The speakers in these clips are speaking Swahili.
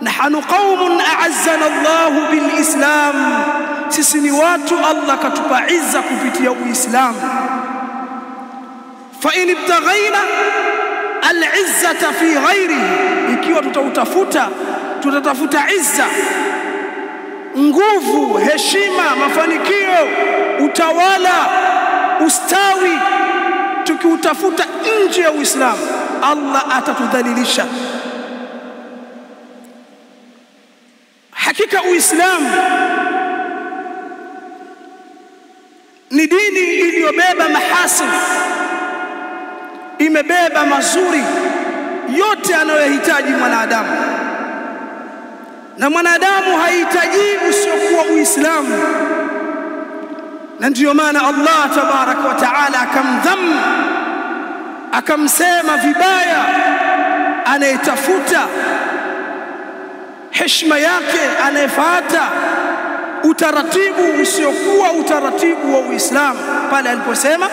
nahnu qaumun a'azzana Allah bil Islam, sisi ni watu Allah katupa izza kupitia Uislamu. Fa in ibtaghaina al-izzata fi ghairihi, ikiwa tutatafuta izza, nguvu, heshima, mafanikio, utawala, ustawi, tukiutafuta nje ya Uislamu, Allah atatudhalilisha. Hakika Uislamu ni dini iliyobeba mahasin, imebeba mazuri yote anayohitaji mwanadamu, na mwanadamu hahitaji usiokuwa Uislamu. Na ndiyo maana Allah tabaraka wa taala akamdhamu, akamsema vibaya anayetafuta heshima yake, anayefuata utaratibu usiokuwa utaratibu wa Uislamu, pale aliposema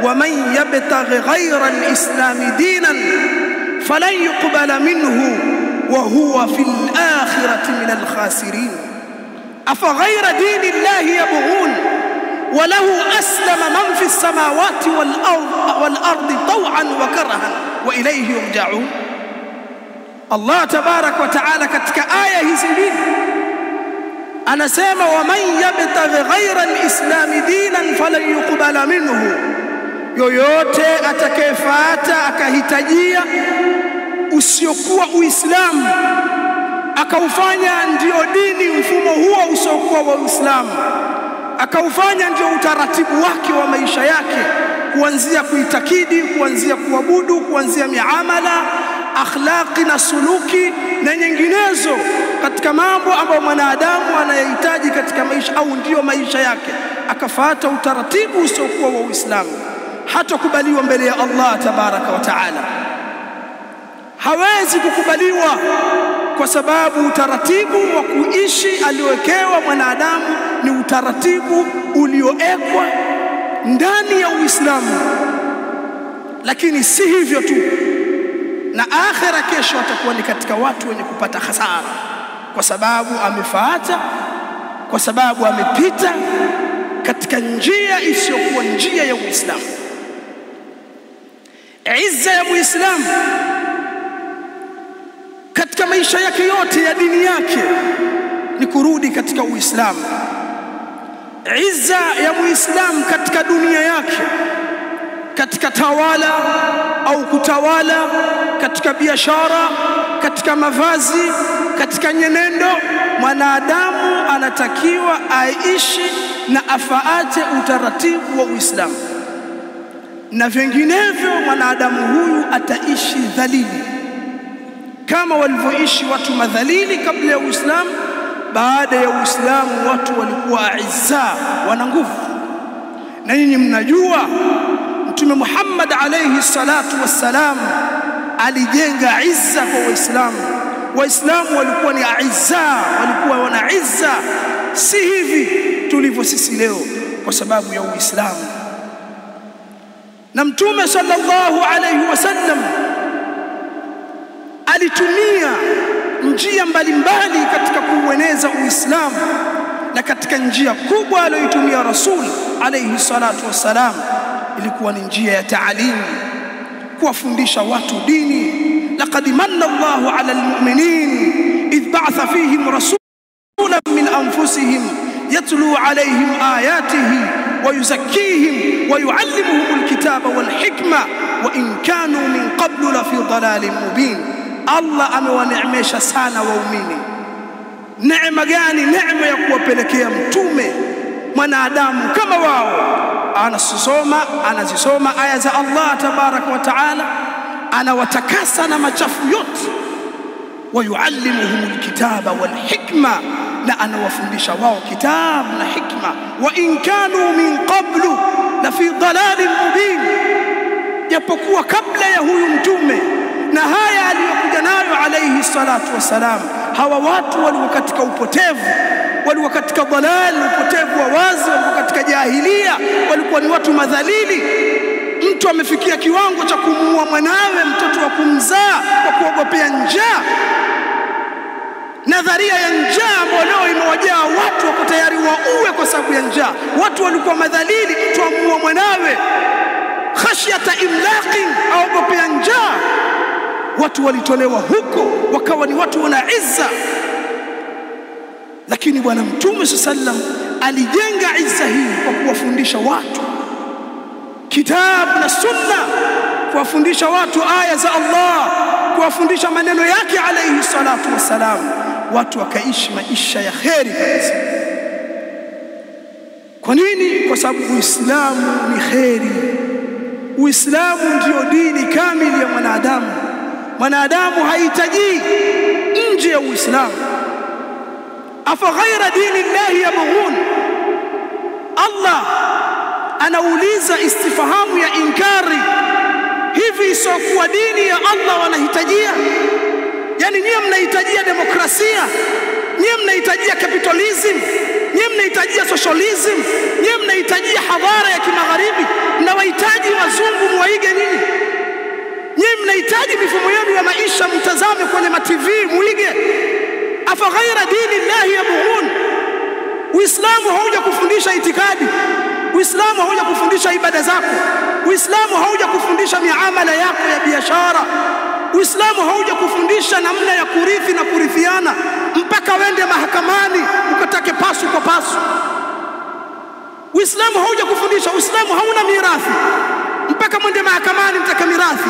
waman yabtaghi ghayra al-islam dinan falan yuqbala minhu wa huwa fil akhirati min al-khasirin. afa ghayra dini Allah yabghun wa lahu aslama man fi as-samawati wal ardi taw'an wa karahan wa ilayhi yurja'un. Allah tabarak wa ta'ala katika aya hizi mbili anasema waman yabtaghi ghayra al-islam dinan falan yuqbala minhu, yoyote atakayefuata akahitajia usiokuwa Uislamu akaufanya ndio dini, mfumo huo usiokuwa wa Uislamu akaufanya ndio utaratibu wake wa maisha yake, kuanzia kuitakidi, kuanzia kuabudu, kuanzia miamala, akhlaqi na suluki na nyinginezo katika mambo ambayo mwanadamu anayehitaji katika maisha au ndio maisha yake, akafuata utaratibu usiokuwa wa Uislamu, hatakubaliwa mbele ya Allah tabaraka wa taala. Hawezi kukubaliwa kwa sababu utaratibu wa kuishi aliowekewa mwanadamu ni utaratibu ulioekwa ndani ya Uislamu. Lakini si hivyo tu, na akhira kesho atakuwa ni katika watu wenye kupata hasara, kwa sababu amefuata, kwa sababu amepita katika njia isiyokuwa njia ya Uislamu. Izza ya Muislamu katika maisha yake yote ya dini yake ni kurudi katika Uislamu. Izza ya Muislamu katika dunia yake, katika tawala au kutawala, katika biashara, katika mavazi, katika nyenendo, mwanadamu anatakiwa aishi na afaate utaratibu wa Uislamu, na vinginevyo mwanadamu huyu ataishi dhalili kama walivyoishi watu madhalili kabla ya Uislamu. Baada ya Uislamu watu walikuwa aizza, wana nguvu. Na nyinyi mnajua Mtume Muhammad alayhi salatu wassalam alijenga izza kwa Waislamu. Waislamu walikuwa ni aizza, walikuwa wana izza, si hivi tulivyo sisi leo kwa sababu ya Uislamu. Na Mtume sallallahu alayhi wasallam alitumia njia mbalimbali katika kuueneza Uislamu, na katika njia kubwa aliyoitumia Rasul alayhi salatu wassalam ilikuwa ni njia ya taalimu, kuwafundisha watu dini. laqad manna Allahu 'ala al-mu'minin idh ba'atha fihim rasulan min anfusihim yatlu 'alayhim ayatihi wa yuzakkihim wa yu'allimuhum al-kitaba wal hikma wa in kanu min qablu la fi dhalalin mubin. Allah amewaneemesha sana waumini. Neema gani? Neema ya kuwapelekea mtume mwanadamu kama wao, anazisoma aya za Allah tabaraka wa taala, anawatakasa na machafu yote, wa yuallimuhum alkitaba wal hikma, na anawafundisha wao kitabu na hikma. Wa in kanu min qablu la fi dhalalin mubin, japokuwa kabla ya huyu mtume na haya aliyokuja nayo alayhi salatu wasalam, hawa watu walikuwa katika upotevu, walikuwa katika dhalal, upotevu wa wazi, walikuwa katika jahilia, walikuwa ni watu madhalili. Mtu amefikia kiwango cha kumuua mwanawe, mtoto wa kumzaa kwa kuogopea njaa. nadharia ya njaa ambayo leo imewajaa watu, wako tayari wauwe kwa sababu ya njaa. Watu walikuwa madhalili, mtu amuua mwanawe khashyata imlaqin, aogopea njaa. Watu walitolewa huko wakawa ni watu wana izza. Lakini bwana Mtume sallam alijenga izza hii kwa kuwafundisha watu kitabu na sunna, kuwafundisha watu aya za Allah, kuwafundisha maneno yake alayhi salatu wassalam. Watu wakaishi maisha ya kheri kabisa. Kwa nini? Kwa sababu Uislamu ni kheri. Uislamu ndio dini kamili ya mwanadamu. Mwanadamu hahitaji nje ya Uislamu. Afa ghaira dini llahi yabghun. Allah anauliza istifahamu ya inkari, hivi isokuwa dini ya Allah wanahitajia? Yani nyie mnahitajia demokrasia, nyie mnahitajia capitalism, nyie mnahitajia socialism, nyie mnahitajia hadhara ya kimagharibi, mnawahitaji wazungu muwaige nyinyi. Nyie mnahitaji mifumo yenu ya maisha mtazame kwenye ma-TV muige. Afa ghaira dini llahi yabghun. Uislamu hauja kufundisha itikadi, Uislamu hauja kufundisha ibada zako, Uislamu hauja kufundisha miamala yako ya biashara, Uislamu hauja kufundisha namna ya kurithi na kurithiana mpaka wende mahakamani ukatake pasu kwa pasu. Uislamu hauja kufundisha, Uislamu hauna mirathi mpaka mwende mahakamani mtaka mirathi.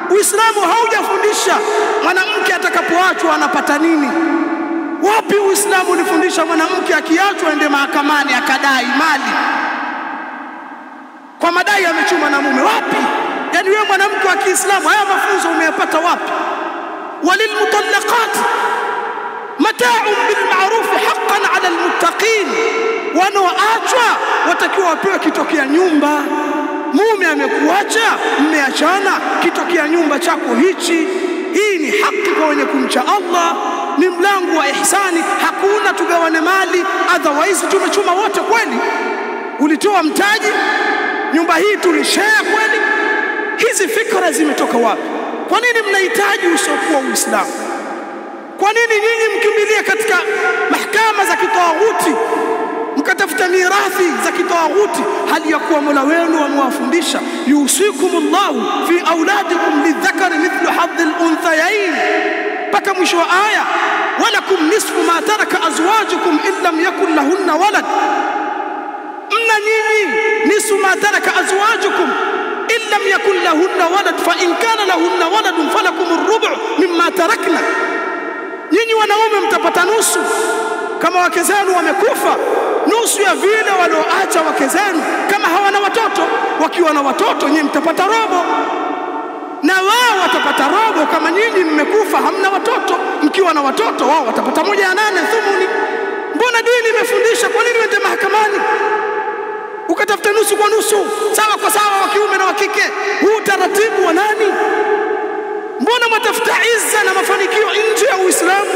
Uislamu haujafundisha mwanamke atakapoachwa anapata nini. Wapi Uislamu ulifundisha mwanamke akiachwa ende mahakamani akadai mali kwa madai amechuma na mume? Wapi? Yani wewe mwanamke wa Kiislamu haya mafunzo umeyapata wapi? Walilmutallaqat mata'un bil ma'ruf haqqan 'ala almuttaqin. Wanaoachwa watakiwa wapewe kitokea nyumba. Mume amekuacha, mmeachana, kitokea nyumba chako hichi. Hii ni haki kwa wenye kumcha Allah, ni mlango wa ihsani. Hakuna tugawane mali, otherwise tumechuma wote. Kweli ulitoa mtaji, nyumba hii tulishare kweli? Hizi fikra zimetoka wapi? Kwa nini mnahitaji usiokuwa Uislamu? Kwa nini nyinyi mkimbilia katika mahakama za kitawuti mkatafuta mirathi za kitawuti, hali ya kuwa Mola wenu amewafundisha yusikumullahu fi auladikum lidhakari mithlu hadhi al-unthayayn, mpaka mwisho wa aya. Walakum nisfu ma taraka azwajukum in lam yakul lahunna walad. Mna nyinyi nisfu ma taraka azwajukum in lam yakul lahunna walad fa in kana lahunna waladun falakum ar-rubu' mimma tarakna. Nyinyi wanaume mtapata nusu kama wake zenu wamekufa, nusu ya vile walioacha wake zenu kama hawana watoto. Wakiwa na watoto nyinyi mtapata robo, na wao watapata robo kama nyinyi mmekufa hamna watoto. Mkiwa na watoto wao watapata 1/8 thumuni. Mbona dini imefundisha? Kwa nini wende mahakamani ukatafuta nusu kwa nusu, sawa kwa sawa, wa kiume na wa kike? Huu taratibu wa nani? Mbona mtafuta izza na mafanikio nje ya Uislamu?